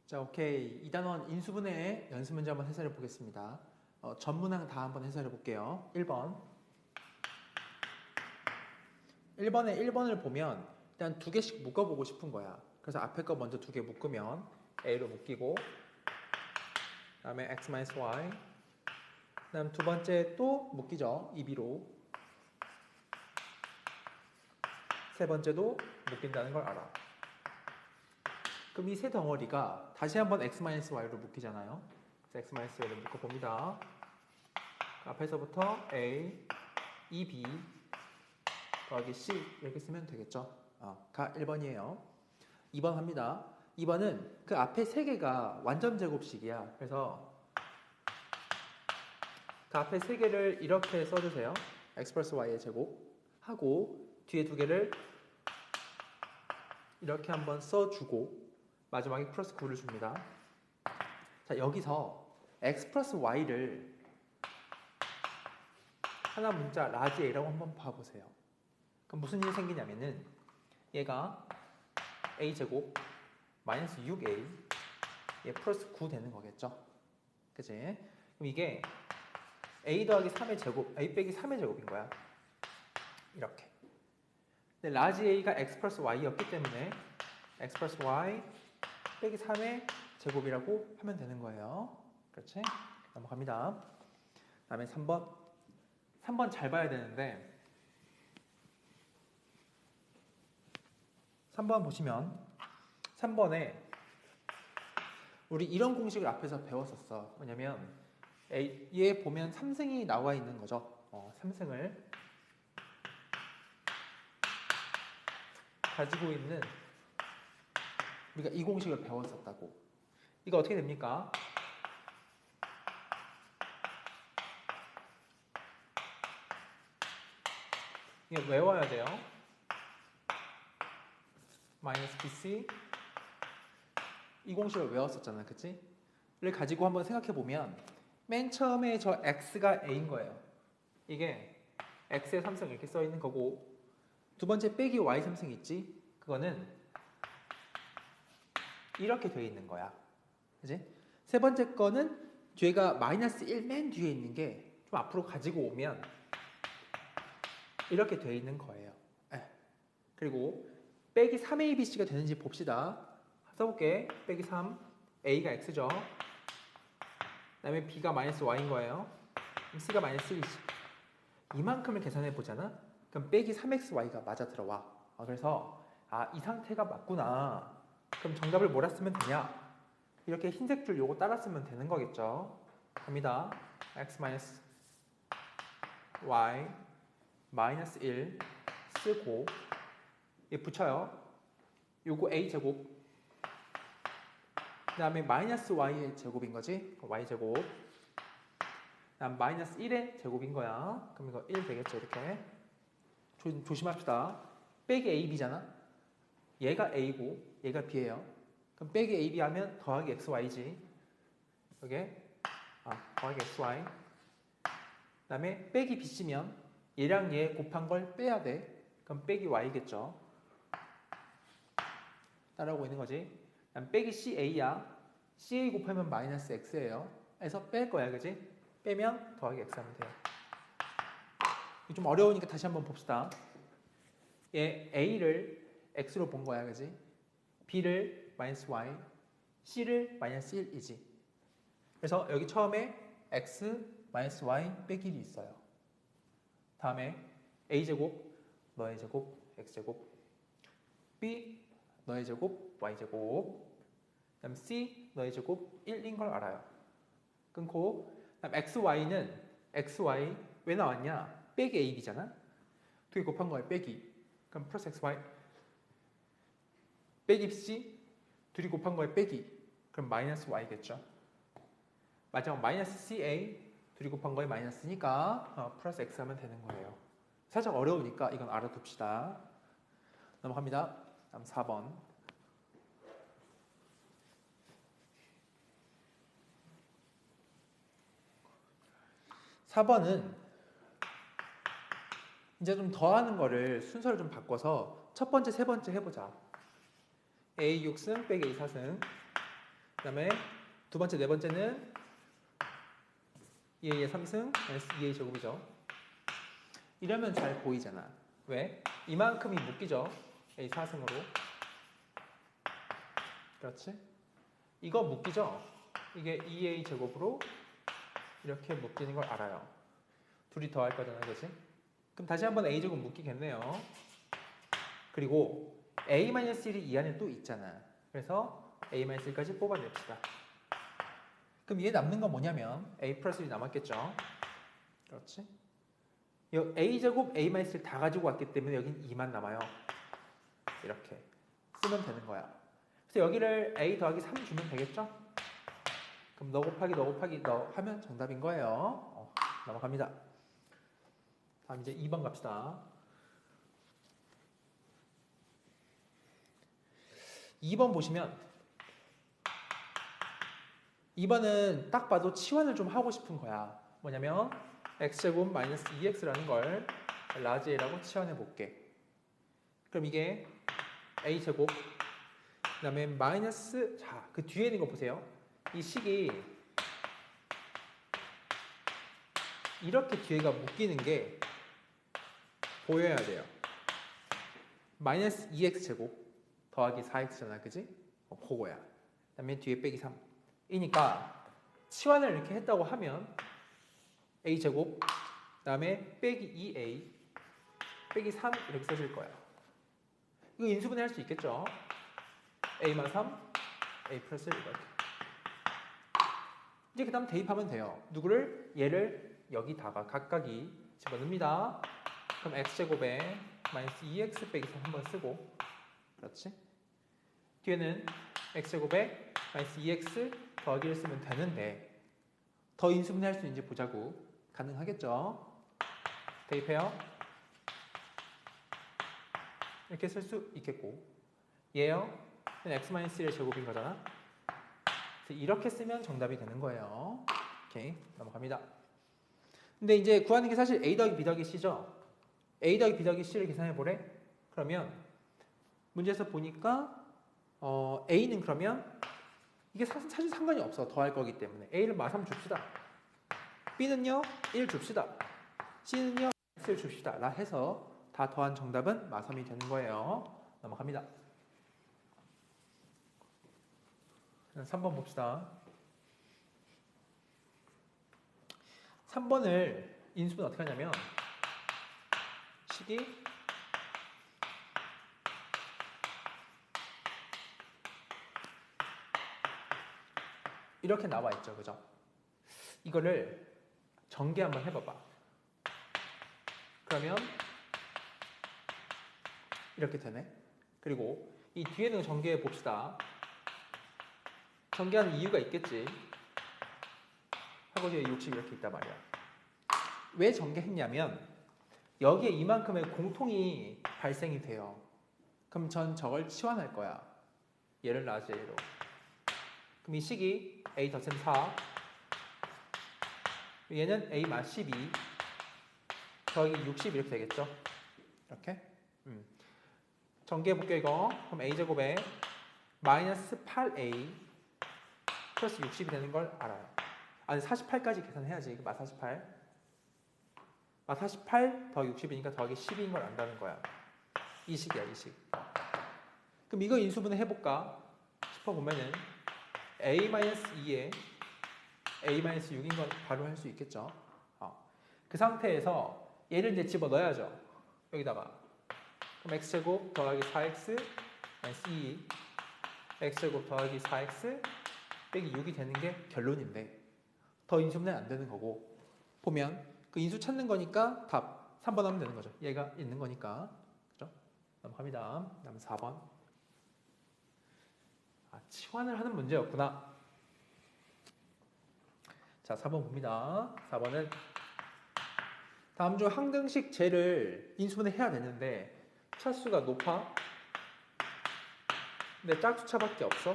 자, 오케이. 2단원 인수분해 연습 문제 한번 해설해 보겠습니다. 전문항 다 한번 해설해 볼게요. 1번. 1번에 1번을 보면 일단 두 개씩 묶어보고 싶은 거야. 그래서 앞에 거 먼저 두 개 묶으면 A로 묶이고 그 다음에 X-Y 그 다음 두 번째 또 묶이죠. 2B로 세 번째도 묶인다는 걸 알아. 그럼 이 세 덩어리가 다시 한번 X-Y로 묶이잖아요. 그래서 X-Y로 묶어봅니다. 앞에서부터 A, 2B 더하기 C 이렇게 쓰면 되겠죠. 가 1번이에요. 2번 합니다. 2번은 그 앞에 세 개가 완전 제곱식이야. 그래서 그 앞에 세 개를 이렇게 써주세요. X 플러스 Y의 제곱 하고 뒤에 두 개를 이렇게 한번 써주고 마지막에 플러스 9를 줍니다. 자, 여기서 X 플러스 Y를 하나 문자 라지 A라고 한번 봐보세요. 그럼 무슨 일이 생기냐면은 얘가 A제곱 마이너스 6A 얘 플러스 9 되는 거겠죠. 그치? 그럼 이게 A 더하기 3의 제곱, A 빼기 3의 제곱인 거야. 이렇게. 근데 라지 A가 X 플러스 Y였기 때문에 X 플러스 Y 빼기 3의 제곱이라고 하면 되는 거예요. 그렇지? 넘어갑니다. 그 다음에 3번. 3번 잘 봐야 되는데 3번 보시면 3번에 우리 이런 공식을 앞에서 배웠었어. 뭐냐면 얘 보면 3승이 나와 있는 거죠. 3승을 가지고 있는 우리가 이 공식을 배웠었다고. 이거 어떻게 됩니까? 이거 외워야 돼요. 마이너스 BC 이 공식을 외웠었잖아. 그치? 를 가지고 한번 생각해 보면 맨 처음에 저 X가 A인 거예요. 이게 X의 3승 이렇게 써 있는 거고 두 번째 빼기 Y 3승 있지? 그거는 이렇게 돼 있는 거야. 그치? 세 번째 거는 뒤에가 마이너스 1 맨 뒤에 있는 게 좀 앞으로 가지고 오면 이렇게 돼 있는 거예요. 그리고 빼기 3ABC가 되는지 봅시다. 써볼게. 빼기 3 A가 X죠. 그 다음에 B가 마이너스 Y인 거예요. 그럼 C가 마이너스 1이지. 이만큼을 계산해 보잖아. 그럼 빼기 3XY가 맞아 들어와. 그래서 이 상태가 맞구나. 그럼 정답을 뭐라 쓰면 되냐? 이렇게 흰색 줄 요거 따라 쓰면 되는 거겠죠. 갑니다. X 마이너스 Y 마이너스 1 쓰고 얘 붙여요. 요거 A제곱 그 다음에 마이너스 Y의 제곱인 거지. Y제곱 그 다음 마이너스 1의 제곱인 거야. 그럼 이거 1 되겠죠. 이렇게 조심합시다. 빼기 AB잖아. 얘가 A고 얘가 B예요. 그럼 빼기 AB 하면 더하기 XY지. 이게 더하기 XY 그 다음에 빼기 BC면 얘랑 얘 곱한 걸 빼야 돼. 그럼 빼기 Y겠죠. 따라오고 있는 거지. 그다음 빼기 CA야. CA 곱하면 마이너스 X예요. 그래서 뺄 거야. 그지? 빼면 더하기 X 하면 돼요. 좀 어려우니까 다시 한번 봅시다. 얘 A를 X로 본 거야. 그지? B를 마이너스 Y, C를 마이너스 1이지. 그래서 여기 처음에 X 마이너스 Y 빼기 1이 있어요. 다음에 A제곱, 너의 제곱, X제곱 B, 너의 제곱, Y제곱 그 다음 C, 너의 제곱 1인 걸 알아요. 끊고 그다음 XY는 XY 왜 나왔냐? 빼기 AB잖아. 두 개 곱한 거에 빼기. 그럼 플러스 XY 빼기 C 둘이 곱한 거에 빼기. 그럼 마이너스 Y겠죠. 마지막 마이너스 CA 둘이 곱한 거에 마이너스니까 플러스 X 하면 되는 거예요. 살짝 어려우니까 이건 알아둡시다. 넘어갑니다. 다음 4번. 4번은 이제 좀 더하는 거를 순서를 좀 바꿔서 첫 번째, 세 번째 해보자. A 6승 빼기 A 4승 그 다음에 두 번째, 네 번째는 2a의 3승 마이너스 2a 제곱이죠. 이러면 잘 보이잖아. 왜? 이만큼이 묶이죠. a 4승으로. 그렇지? 이거 묶이죠? 이게 2a 제곱으로 이렇게 묶이는 걸 알아요. 둘이 더할 거잖아, 그렇지? 그럼 다시 한번 a 제곱 묶이겠네요. 그리고 a-1이 이 안에 또 있잖아. 그래서 a-1까지 뽑아냅시다. 그럼 얘 남는 건 뭐냐면 a 플러스 1이 남았겠죠. 그렇지? a 제곱 a-1 다 가지고 왔기 때문에 여긴 2만 남아요. 이렇게 쓰면 되는 거야. 그래서 여기를 a 더하기 3 주면 되겠죠? 그럼 너 곱하기 너 곱하기 너 하면 정답인 거예요. 넘어갑니다. 다음 이제 2번 갑시다. 2번 보시면 2번은 딱 봐도 치환을 좀 하고 싶은 거야. 뭐냐면 x제곱 마이너스 2x라는 걸 라지 a라고 치환해 볼게. 그럼 이게 a제곱 그 다음에 마이너스 자, 그 뒤에 있는 거 보세요. 이 식이 이렇게 뒤에가 묶이는 게 보여야 돼요. 마이너스 2x제곱 더하기 4x잖아, 그지? 그거야. 그 다음에 뒤에 빼기 3 이니까 치환을 이렇게 했다고 하면 a제곱 그 다음에 빼기 2a 빼기 3 이렇게 써질 거야. 이거 인수분해 할 수 있겠죠? a만 3 a 플러스 1 이렇게. 이제 그 다음 대입하면 돼요. 누구를? 얘를 여기다가 각각이 집어넣습니다. 그럼 x제곱에 마이너스 2x 빼기 3 한번 쓰고 그렇지? 뒤에는 x제곱에 마이너스 2x 더하기를 쓰면 되는데 더 인수분해 할 수 있는지 보자고. 가능하겠죠? 대입해요. 이렇게 쓸 수 있겠고 얘요? x-1의 제곱인 거잖아. 그래서 이렇게 쓰면 정답이 되는 거예요. 오케이, 넘어갑니다. 근데 이제 구하는 게 사실 a 더하기 b 더하기 c죠. a 더하기 b 더하기 c를 계산해 보래. 그러면 문제에서 보니까 a는 그러면 이게 사실 상관이 없어. 더할 거기 때문에 a를 마3 줍시다. b는요 1 줍시다. c는요 x를 줍시다. 라 해서 다 더한 정답은 마3이 되는 거예요. 넘어갑니다. 3번 봅시다. 3번을 인수분 어떻게 하냐면 식이 이렇게 나와 있죠, 그죠? 이거를 전개 한번 해봐봐. 그러면 이렇게 되네. 그리고 이 뒤에는 전개해 봅시다. 전개하는 이유가 있겠지. 하고 뒤에 60 이렇게 있단 말이야. 왜 전개했냐면 여기에 이만큼의 공통이 발생이 돼요. 그럼 전 저걸 치환할 거야. 얘를 라지 a로. 그럼 이 식이 a 덧셈 4 얘는 a 마 12 더하기 60 이렇게 되겠죠. 이렇게 전개해볼게요 이거. 그럼 a제곱에 마이너스 8a 플러스 60이 되는 걸 알아요. 아니 48까지 계산해야지. 마 48 마 48 더하기 60이니까 더하기 12인 걸 안다는 거야. 이 식이야, 이 식. 그럼 이거 인수분해 해볼까 싶어보면은 a-2에 a-6인 걸 바로 할 수 있겠죠. 그 상태에서 얘를 이제 집어넣어야죠. 여기다가. 그럼 x제곱 더하기 4x 마이너스 2 x제곱 더하기 4x 빼기 6이 되는 게 결론인데 더 인수분해는 안 되는 거고 보면 그 인수 찾는 거니까 답 3번 하면 되는 거죠. 얘가 있는 거니까. 그죠? 넘어갑니다. 다음 4번. 치환을 하는 문제였구나. 자, 4번 봅니다. 4번은 다음 중 항등식 제를 인수분해 해야 되는데 차수가 높아. 근데 짝수차밖에 없어.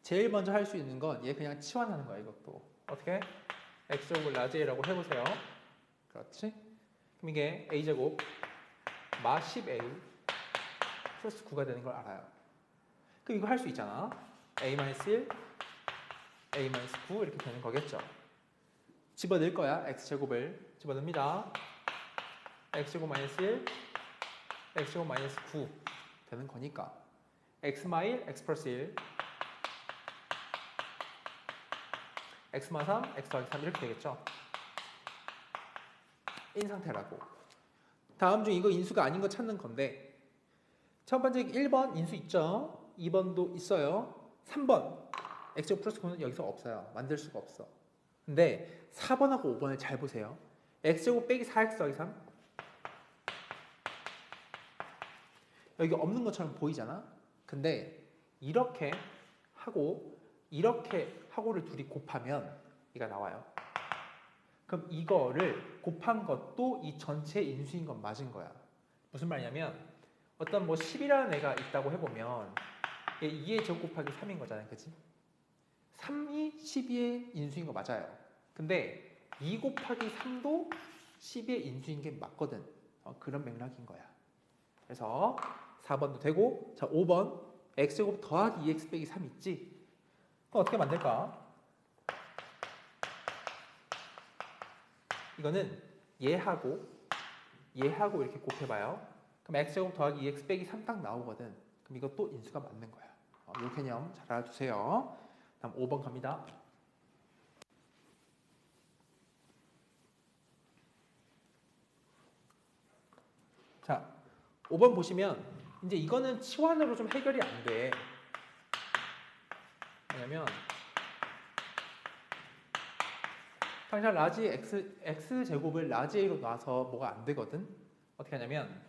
제일 먼저 할 수 있는 건 얘 그냥 치환하는 거야, 이것도. 어떻게? x제곱을 라지 a라고 해보세요. 그렇지? 그럼 이게 a제곱 마 10a 플러스 9가 되는 걸 알아요. 그럼 이거 할 수 있잖아. a-1, a-9 이렇게 되는 거겠죠. 집어넣을 거야. x제곱을 집어넣습니다. x제곱 마이너스 1, x제곱 마이너스 9 되는 거니까 x 마일 x 플러스 1, x 마 3, x 더하기 3 이렇게 되겠죠. 인 상태라고. 다음 중 이거 인수가 아닌 거 찾는 건데 첫 번째 1번 인수 있죠. 2번도 있어요. 3번 x제곱 플러스 9는 여기서 없어요. 만들 수가 없어. 근데 4번하고 5번을 잘 보세요. x제곱 빼기 4x 더하기 3 여기 없는 것처럼 보이잖아. 근데 이렇게 하고를 둘이 곱하면 얘가 나와요. 그럼 이거를 곱한 것도 이 전체 인수인 건 맞은 거야. 무슨 말이냐면 어떤 뭐 10이라는 애가 있다고 해보면 얘 2의 제곱 곱하기 3인 거잖아요. 그치? 3이 12의 인수인 거 맞아요. 근데 2 곱하기 3도 12의 인수인 게 맞거든. 그런 맥락인 거야. 그래서 4번도 되고 자 5번 x제곱 더하기 2x 빼기 3 있지? 그럼 어떻게 만들까? 이거는 얘하고 이렇게 곱해봐요. 그럼 x제곱 더하기 2x 빼기 3 딱 나오거든. 그럼 이것도 인수가 맞는 거야. 이 개념 잘 알아두세요. 다음 5번 갑니다. 자, 5번 보시면 이제 이거는 치환으로 좀 해결이 안 돼. 왜냐면 당장 라지 x 제곱을 라지 a로 놔서 뭐가 안 되거든. 어떻게 하냐면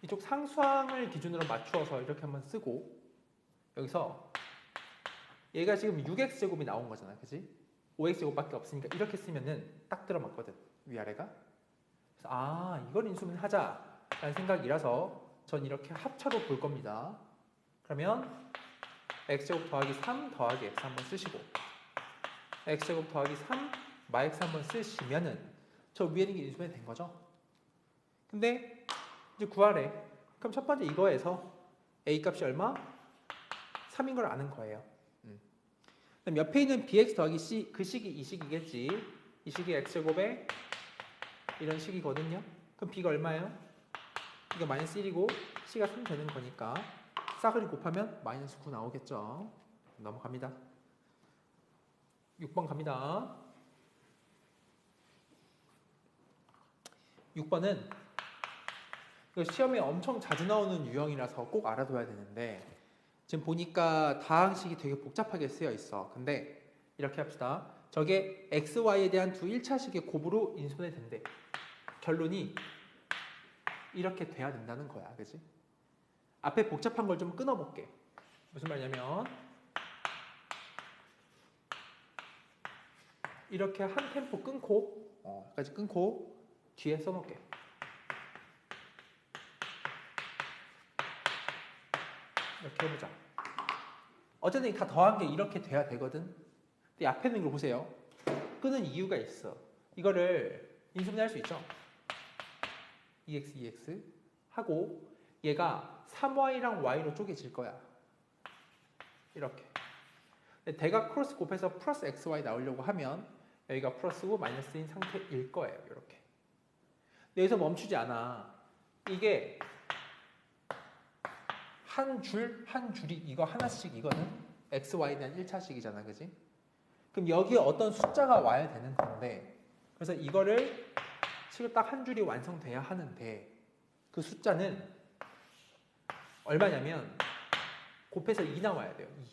이쪽 상수항을 기준으로 맞추어서 이렇게 한번 쓰고 여기서 얘가 지금 6x 제곱이 나온 거잖아, 그지? 5x 제곱밖에 없으니까 이렇게 쓰면은 딱 들어맞거든, 위아래가. 그래서 이걸 인수분 하자라는 생각이라서 전 이렇게 합차로 볼 겁니다. 그러면 x제곱 더하기 3 더하기 x 한번 쓰시고 x제곱 더하기 3 마x 한번 쓰시면은 저 위에 있는 게 인수분이 된 거죠. 근데 이제 구하래. 그럼 첫 번째 이거에서 a 값이 얼마? 3인 걸 아는 거예요. 그럼 옆에 있는 bx 더하기 c 그 식이 이 식이겠지. 이 식이 x제곱에 이런 식이거든요. 그럼 b가 얼마예요? 이게 마이너스 1이고 c가 3 되는 거니까 싸그리 곱하면 마이너스 9 나오겠죠. 넘어갑니다. 6번 갑니다. 6번은 시험에 엄청 자주 나오는 유형이라서 꼭 알아둬야 되는데 지금 보니까 다항식이 되게 복잡하게 쓰여 있어. 근데 이렇게 합시다. 저게 x, y에 대한 두 1차식의 곱으로 인수분해 된대. 결론이 이렇게 돼야 된다는 거야. 그치? 앞에 복잡한 걸 좀 끊어볼게. 무슨 말이냐면 이렇게 한 템포 끊고 여기까지 끊고 뒤에 써놓을게. 이렇게 해보자. 어쨌든 다 더한 게 이렇게 돼야 되거든. 근데 앞에 있는 걸 보세요. 끄는 이유가 있어. 이거를 인수분해할 수 있죠. 2x 하고 얘가 3y랑 y로 쪼개질 거야. 이렇게. 근데 대각 크로스 곱해서 플러스 xy 나오려고 하면 여기가 플러스고 마이너스인 상태일 거예요. 이렇게. 근데 여기서 멈추지 않아. 이게 한 줄이 이거 하나씩이거든. xy에 대한 1차식이잖아. 그지? 그럼 여기에 어떤 숫자가 와야 되는 건데 그래서 이거를 지금 딱 한 줄이 완성돼야 하는데 그 숫자는 얼마냐면 곱해서 2 나와야 돼요. 2.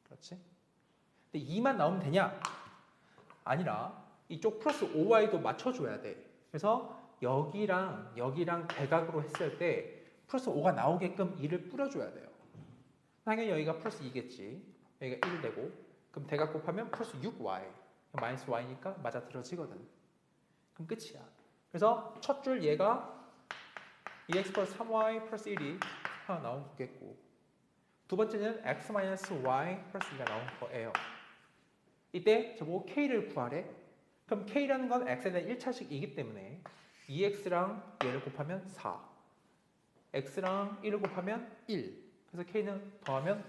그렇지? 근데 2만 나오면 되냐? 아니라 이쪽 플러스 5y도 맞춰줘야 돼. 그래서 여기랑 대각으로 했을 때 플러스 5가 나오게끔 2를 뿌려줘야 돼요. 당연히 여기가 플러스 2겠지. 여기가 1 되고 그럼 대각 곱하면 플러스 6y 마이너스 y니까 맞아 들어지거든. 그럼 끝이야. 그래서 첫 줄 얘가 2x 플러스 3y 플러스 1이 하나 나온 거겠고 두 번째는 x 마이너스 y 플러스 2가 나온 거예요. 이때 저보고 k를 구하래. 그럼 k라는 건 x에 대한 1차식이기 때문에 2x랑 얘를 곱하면 4 x랑 1을 곱하면 1 그래서 K는 더하면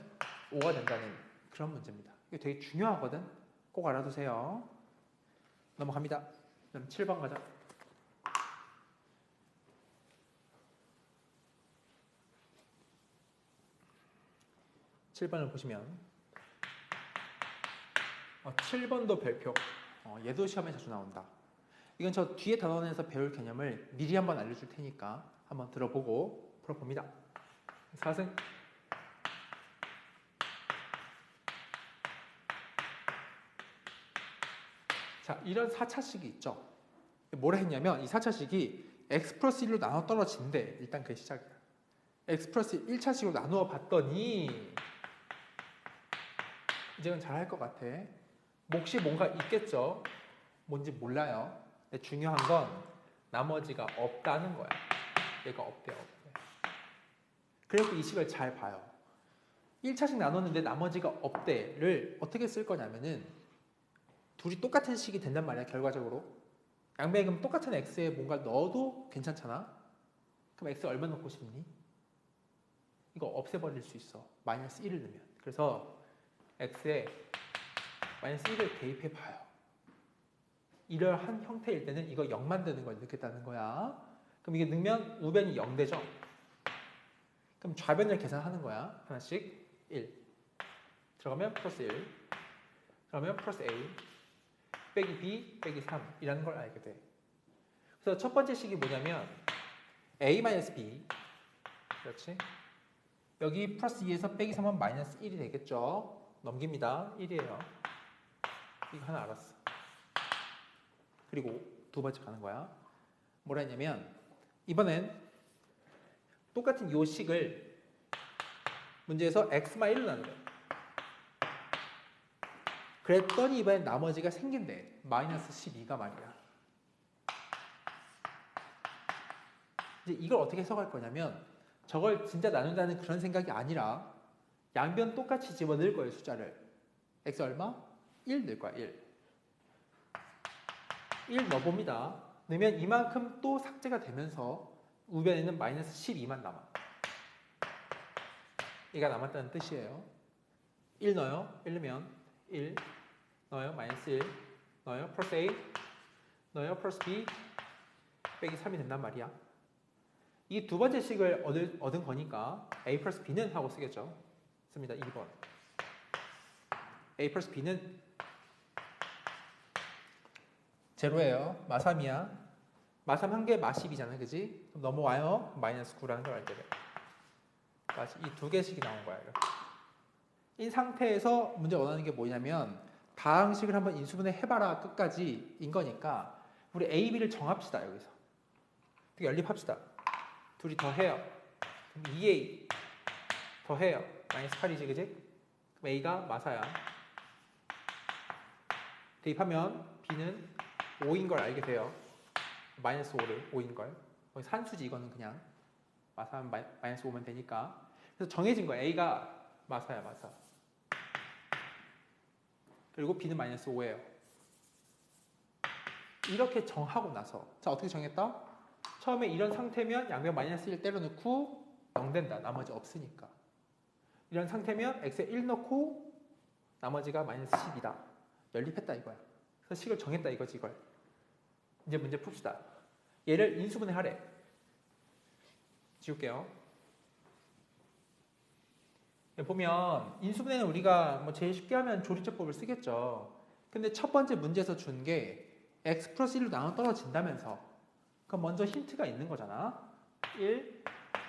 5가 된다는 그런 문제입니다. 이게 되게 중요하거든. 꼭 알아두세요. 넘어갑니다. 그럼 7번 가자. 7번을 보시면 7번도 별표. 얘도 시험에 자주 나온다. 이건 저 뒤에 단원에서 배울 개념을 미리 한번 알려줄 테니까 한번 들어보고 풀어봅니다. 4승. 자, 이런 4차식이 있죠. 뭐라 했냐면 이 4차식이 x 플러스 1로 나눠 떨어진대. 일단 그게 시작이야. x 플러스 1차식으로 나누어 봤더니 이제는 잘할 것 같아. 몫이 뭔가 있겠죠. 뭔지 몰라요. 근데 중요한 건 나머지가 없다는 거야. 얘가 없대. 그래서 이 식을 잘 봐요. 1차식 나눴는데 나머지가 없대를 어떻게 쓸 거냐면은 둘이 똑같은 식이 된단 말이야. 결과적으로. 양변에 그럼 똑같은 x에 뭔가 넣어도 괜찮잖아. 그럼 x 얼마 넣고 싶니? 이거 없애버릴 수 있어. 마이너스 1을 넣으면. 그래서 x에 마이너스 1을 대입해 봐요. 이러한 형태일 때는 이거 0만 되는 걸 넣겠다는 거야. 그럼 이게 넣으면 우변이 0 되죠? 그럼 좌변을 계산하는 거야. 하나씩 1. 들어가면 플러스 1. 그러면 플러스 a 빼기 b 빼기 3 이라는 걸 알게 돼. 그래서 첫 번째 식이 뭐냐면 a-b 그렇지? 여기 플러스 2에서 빼기 3은 마이너스 1이 되겠죠? 넘깁니다. 1이에요. 이거 하나 알았어. 그리고 두 번째 가는 거야. 뭐라 했냐면 이번엔 똑같은 요 식을 문제에서 x만 1로 나눈 거야. 그랬더니 이번엔 나머지가 생긴대. 마이너스 12가 말이야. 이제 이걸 어떻게 해석할 거냐면 저걸 진짜 나눈다는 그런 생각이 아니라 양변 똑같이 집어넣을 거예요. 숫자를. x 얼마? 1 넣을 거야. 1 넣어봅니다. 넣으면 이만큼 또 삭제가 되면서 우변에는 마이너스 12만 남아. 얘가 남았다는 뜻이에요. 1 넣어요. 1 넣으면 1 넣어요. 마이너스 1 넣어요. 플러스 a 넣어요. 플러스 b 빼기 3이 된단 말이야. 이 두 번째 식을 얻은 거니까 a 플러스 b는 하고 쓰겠죠. 씁니다. 2번. a 플러스 b는 제로예요. 마3이야. 마3 한 개 마10이잖아. 그지? 그럼 넘어와요. 마이너스 9라는 걸 알게 돼. 이 두 개씩이 나온 거야. 이렇게. 이 상태에서 문제 원하는 게 뭐냐면 다항식을 한번 인수분해 해봐라 끝까지 인 거니까 우리 a, b를 정합시다. 여기서. 연립합시다. 둘이 더해요. 그럼 2a 더해요. 마이너스 8이지. 그지? 그럼 a가 마사야. 대입하면 b는 5인 걸 알게 돼요. 마이너스 5인 걸. 거기 산수지 이거는 그냥. 마사하면 마이너스 5면 되니까. 그래서 정해진 거야. a가 마사야. 마사. 그리고 b는 마이너스 5예요. 이렇게 정하고 나서 자 어떻게 정했다? 처음에 이런 상태면 양변 마이너스 1 때려넣고 0 된다. 나머지 없으니까. 이런 상태면 x에 1 넣고 나머지가 마이너스 10이다. 연립했다 이거야. 그래서 식을 정했다 이거지 이걸. 이제 문제 풉시다. 얘를 인수분해 하래. 지울게요. 보면 인수분해는 우리가 뭐 제일 쉽게 하면 조리제법을 쓰겠죠. 근데 첫 번째 문제에서 준 게 x 플러스 1로 나눠 떨어진다면서. 그럼 먼저 힌트가 있는 거잖아. 1,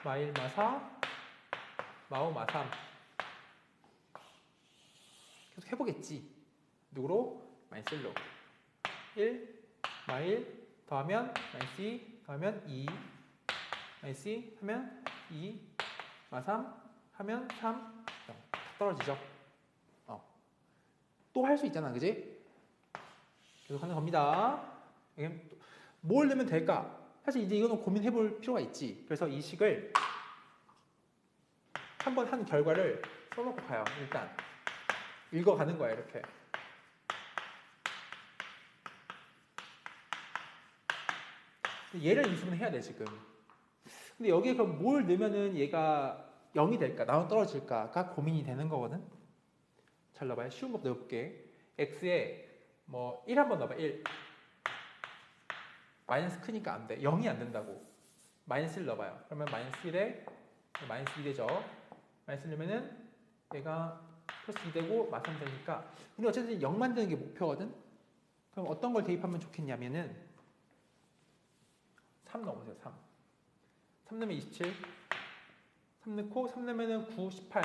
마1, 마4, 마5, 마3. 계속 해보겠지. 누구로? 마이너스 1로. 1, 마1 더하면 마이너스 2 더하면 2 마이너스 2 하면 2 마3 하면 3 0. 떨어지죠. 또 할 수 있잖아. 그지? 계속 하는 겁니다. 뭘 넣으면 될까? 사실 이제 이거는 고민해 볼 필요가 있지. 그래서 이 식을 한번 한 결과를 써놓고 가요. 일단 읽어가는 거야. 이렇게. 얘를 인수분해 해야 돼 지금. 근데 여기에 그럼 뭘 넣으면은 얘가 0이 될까 나눠 떨어질까가 고민이 되는 거거든. 잘 넣어봐요. 쉬운 법 넣어볼게. x에 뭐 1 한번 넣어봐. 1 마이너스 크니까 안 돼. 0이 안 된다고. 마이너스 1 넣어봐요. 그러면 마이너스 1에 마이너스 2 되죠. 마이너스 1 넣으면은 얘가 플러스 2 되고 마삼 되니까 우리 어쨌든 0 만드는 게 목표거든. 그럼 어떤 걸 대입하면 좋겠냐면은 3 넣어보세요. 3 넣으면 27 3 넣고 3 넣으면 9, 18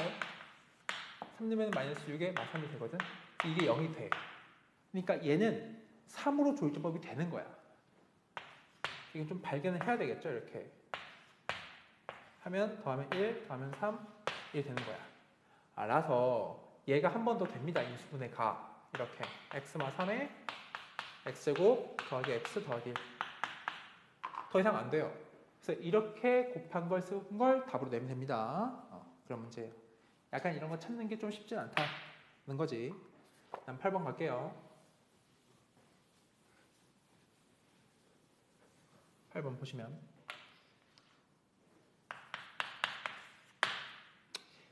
3 넣으면 마이너스 6에 마삼이 되거든. 이게 0이 돼. 그러니까 얘는 3으로 조율제법이 되는 거야. 이건 좀 발견을 해야 되겠죠. 이렇게 하면 더하면 1 더하면 3 1 되는 거야. 알아서 얘가 한 번 더 됩니다. 인수분해 가. 이렇게 x마 3에 x제곱 더하기 x 더하기 1. 더 이상 안 돼요. 그래서 이렇게 곱한 걸 쓴 걸 답으로 내면 됩니다. 그런 문제예요. 약간 이런 거 찾는 게 좀 쉽진 않다는 거지. 다음 8번 갈게요. 8번 보시면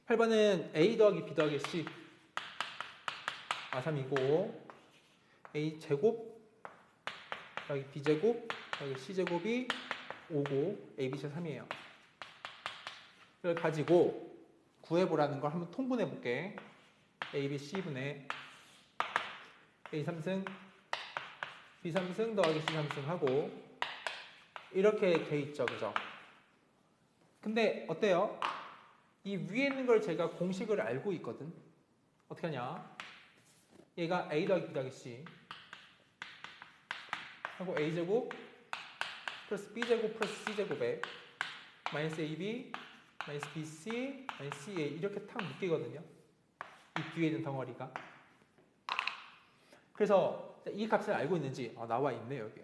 8번은 a 더하기 b 더하기 c 마3이고 a 제곱 더하기 b 제곱 더하기 c 제곱이 5고 a, b, c 3이에요. 이걸 가지고 구해보라는 걸 한번 통분해 볼게. a, b, c 분의 a 3승 b 3승 더하기 c 3승 하고 이렇게 돼 있죠. 그죠? 근데 어때요? 이 위에 있는 걸 제가 공식을 알고 있거든. 어떻게 하냐? 얘가 a 더하기 b 더하기 c 하고 a제곱 플러스 b제곱 플러스 c제곱에 마이너스 ab 마이너스 bc 마이너스 ca 이렇게 탁 묶이거든요. 이 뒤에 있는 덩어리가. 그래서 이 값을 알고 있는지 나와 있네 여기.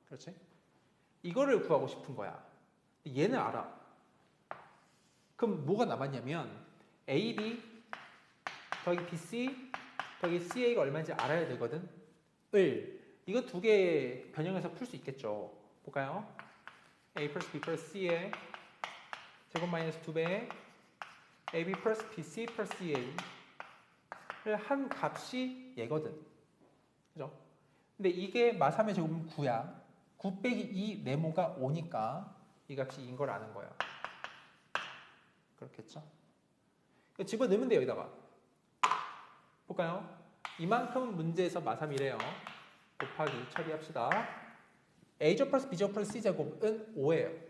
그렇지? 이거를 구하고 싶은 거야. 얘는 알아. 그럼 뭐가 남았냐면 AB 더하기 BC 더하기 CA가 얼마인지 알아야 되거든. 이거 두 개 변형해서 풀 수 있겠죠. 볼까요? A 플러스 B 플러스 C의 제곱 마이너스 2배 AB 플러스 BC 플러스 CA를 한 값이 얘거든. 그죠? 근데 이게 마3의 제곱은 9야. 9 빼기 2 네모가 5니까 이 값이 2인 걸 아는 거예요. 그렇겠죠? 집어넣으면 돼요. 여기다가. 볼까요? 이만큼은 문제에서 마3이래요. 곱하기 처리합시다. A제곱 플러스 B제곱 플러스 C제곱은 5예요.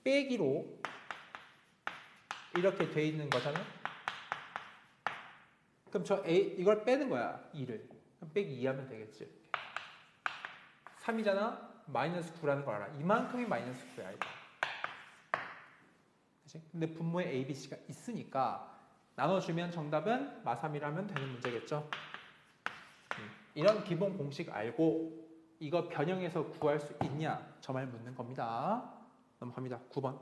빼기로 이렇게 돼 있는 거잖아요. 그럼 저 이걸 빼는 거야. 2를. 그럼 빼기 2 하면 되겠지. 3이잖아. 마이너스 9라는 걸 알아. 이만큼이 마이너스 9야. 이거. 근데 분모에 A, B, C가 있으니까 나눠주면 정답은 마3이라면 되는 문제겠죠. 이런 기본 공식 알고 이거 변형해서 구할 수 있냐? 저 말 묻는 겁니다. 넘어갑니다. 9번.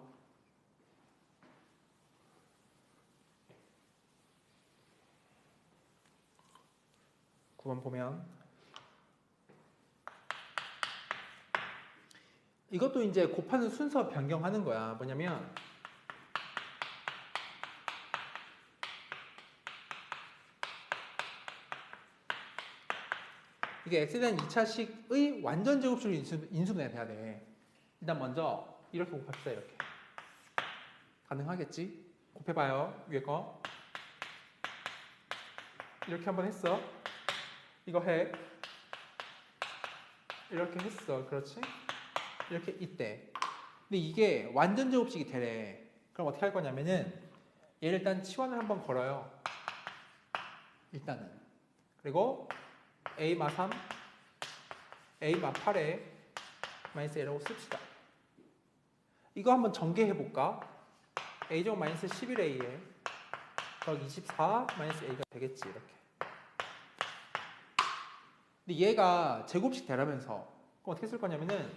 9번 보면 이것도 이제 곱하는 순서 변경하는 거야. 뭐냐면 이게 x에 대한 2차식의 완전 제곱식으로 인수분해돼야 돼. 일단 먼저 이렇게 곱합시다. 이렇게. 가능하겠지? 곱해봐요. 위에 거. 이렇게 한번 했어. 이거 해. 이렇게 했어. 그렇지? 이렇게 이때. 근데 이게 완전 제곱식이 되래. 그럼 어떻게 할 거냐면은 얘를 일단 치환을 한번 걸어요. 일단은. 그리고 A 마 3, A 마 8에 마이너스 A라고 씁시다. 이거 한번 전개해볼까? A제곱 마이너스 11A에 더하기 24 마이너스 A가 되겠지. 이렇게. 근데 얘가 제곱식 되라면서 그럼 어떻게 쓸 거냐면은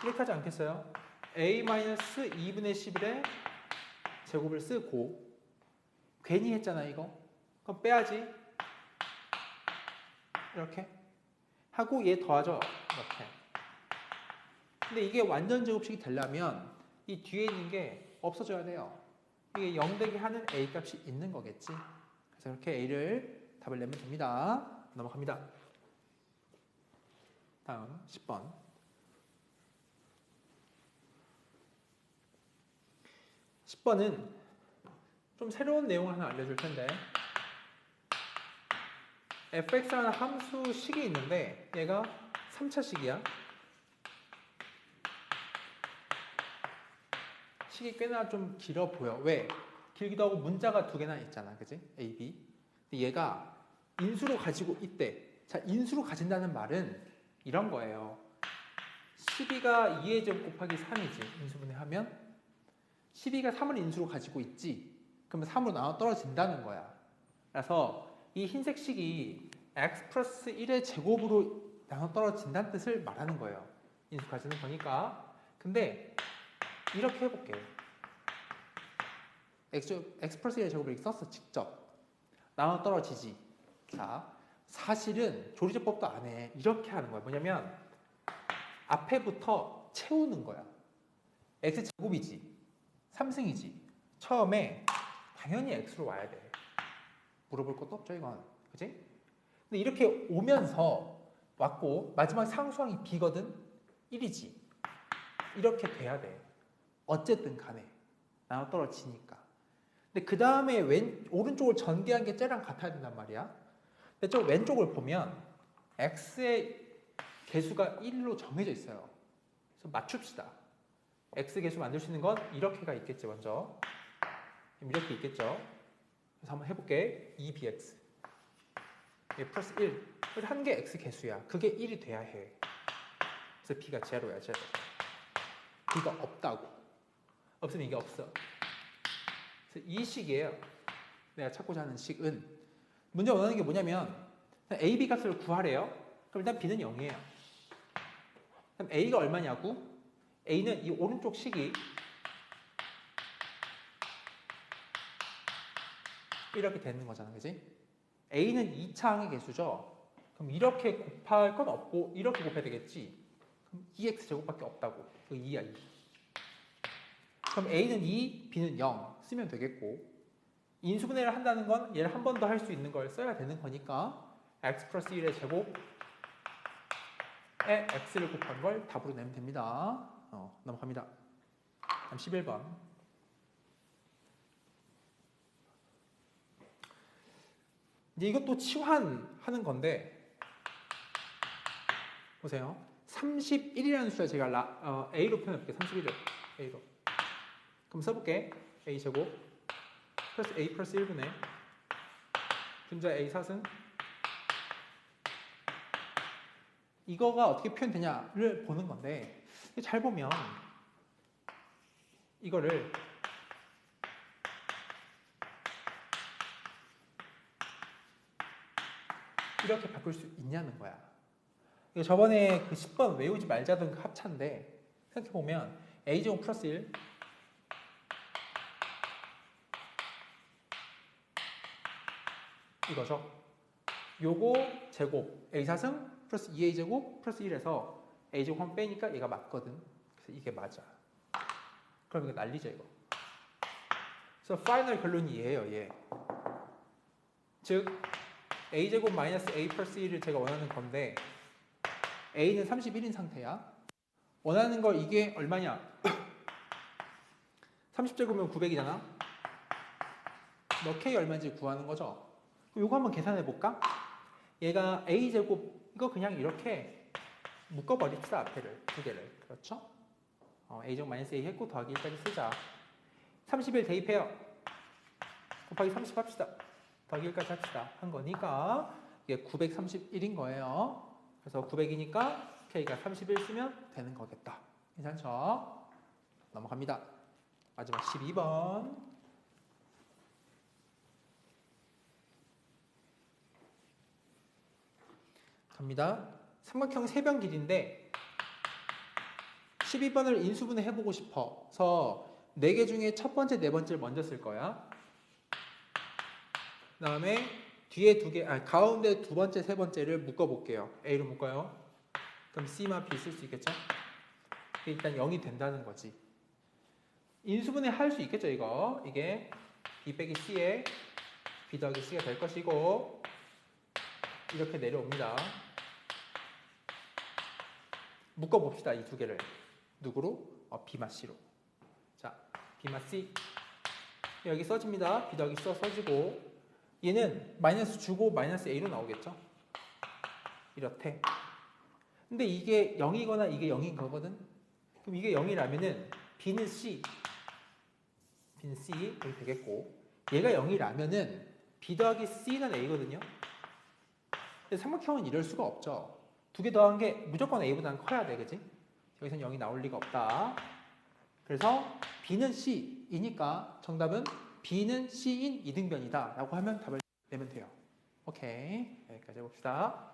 이렇게 하지 않겠어요? A 마이너스 2분의 11에 제곱을 쓰고 괜히 했잖아 이거. 그럼 빼야지. 이렇게 하고 얘 더하죠. 이렇게. 근데 이게 완전 제곱식이 되려면 이 뒤에 있는 게 없어져야 돼요. 이게 0 되게 하는 A 값이 있는 거겠지. 그래서 이렇게 A를 답을 내면 됩니다. 넘어갑니다. 다음 10번. 10번은 좀 새로운 내용을 하나 알려줄 텐데 fx라는 함수식이 있는데 얘가 3차식이야. 식이 꽤나 좀 길어 보여. 왜? 길기도 하고 문자가 두 개나 있잖아. 그지? A, B. 근데 얘가 인수로 가지고 있대. 자, 인수로 가진다는 말은 이런 거예요. 12가 2의 제곱 곱하기 3이지. 인수분해하면 12가 3을 인수로 가지고 있지. 그러면 3으로 나눠 떨어진다는 거야. 그래서 이 흰색 식이 x 플러스 1의 제곱으로 나눠 떨어진다는 뜻을 말하는 거예요. 인수 가지는 거니까. 근데 이렇게 해볼게. x 플러스 1의 제곱을 이렇게 썼어. 직접. 나눠 떨어지지. 자, 사실은 조리제법도 안 해. 이렇게 하는 거야. 뭐냐면 앞에부터 채우는 거야. x 제곱이지. 3승이지. 처음에 당연히 x로 와야 돼. 물어볼 것도 없죠, 이건. 그지? 근데 이렇게 오면서 왔고 마지막 상수항이 b거든. 1이지. 이렇게 돼야 돼. 어쨌든 간에 나눠 떨어지니까. 근데 그 다음에 오른쪽을 전개한 게 쟤랑 같아야 된단 말이야. 근데 저 왼쪽을 보면 x의 개수가 1로 정해져 있어요. 그래서 맞춥시다. x 개수 만들 수 있는 건 이렇게가 있겠지. 먼저 이렇게 있겠죠. 그래서 한번 해볼게. 2bx 플러스 1 한 개 x 개수야. 그게 1이 돼야 해. 그래서 b가 제로야. 제로. b가 없다고. 없으면 이게 없어. 그래서 이 식이에요. 내가 찾고자 하는 식은 문제 원하는 게 뭐냐면 a, b 값을 구하래요. 그럼 일단 b는 0이에요. 그럼 a가 얼마냐고? a는 이 오른쪽 식이 이렇게 되는 거잖아. 그지? a는 2차항의 개수죠. 그럼 이렇게 곱할 건 없고 이렇게 곱해야 되겠지. 그럼 2x 제곱밖에 없다고. 그 2야 2. 그럼 a는 2, b는 0 쓰면 되겠고 인수분해를 한다는 건 얘를 한 번 더 할 수 있는 걸 써야 되는 거니까 x 플러스 1의 제곱에 x를 곱한 걸 답으로 내면 됩니다. 넘어갑니다. 다음 11번. 이제 이것도 치환하는 건데 보세요. 31이라는 숫자 제가 A로 표현해볼게요. 31을 A로. 그럼 써볼게. A 제곱 플러스 A 플러스 1분의 분자 A 4승 이거가 어떻게 표현되냐를 보는 건데 잘 보면 이거를 이렇게 바꿀 수 있냐는 거야. 저번에 그 10번 외우지 말자던 그 합차인데 생각해보면 A제곱 플러스 1 이거죠. 요거 제곱 A4승 플러스 2A제곱 플러스 1에서 A제곱 한번 빼니까 얘가 맞거든. 그래서 이게 맞아. 그럼 이거 난리죠 이거. 그래서 파이널 결론이 얘예요. 얘. 즉 A제곱 마이너스 A 플러스 1을 제가 원하는 건데 A는 31인 상태야. 원하는 거 이게 얼마냐? 30제곱이면 900이잖아. 너 K 얼마인지 구하는 거죠. 그럼 이거 한번 계산해 볼까? 얘가 A제곱 이거 그냥 이렇게 묶어버립시다. 앞에를 두 개를. 그렇죠? A제곱 마이너스 A 했고 더하기 1까지 쓰자. 31 대입해요. 곱하기 30 합시다. 더하기 1까지 합시다. 한 거니까 이게 931인 거예요. 그래서 900이니까 K가 31 쓰면 되는 거겠다. 괜찮죠? 넘어갑니다. 마지막 12번. 갑니다. 삼각형 세변 길이인데 12번을 인수분해 해보고 싶어서 4개 중에 첫 번째, 네 번째를 먼저 쓸 거야. 그 다음에 뒤에 가운데 두 번째, 세 번째를 묶어볼게요. A로 묶어요. 그럼 C만 B 쓸 수 있겠죠? 일단 0이 된다는 거지. 인수분해 할 수 있겠죠, 이거. 이게 B 빼기 C에 B 더하기 C가 될 것이고, 이렇게 내려옵니다. 묶어봅시다, 이 두 개를. 누구로? B 맛 C로. 자, B 맛 C. 여기 써집니다. B 더하기 C 써지고, 얘는 마이너스 주고 마이너스 A로 나오겠죠? 이렇대. 근데 이게 0이거나 이게 0인 거거든? 그럼 이게 0이라면은 B는 C, 이렇게 되겠고, 얘가 0이라면은 B 더하기 C는 A거든요? 근데 삼각형은 이럴 수가 없죠. 두 개 더한 게 무조건 A보다는 커야 돼, 그지? 여기서는 0이 나올 리가 없다. 그래서 B는 C이니까 정답은 B는 C인 이등변이다 라고 하면 답을 내면 돼요. 오케이, 여기까지 해봅시다.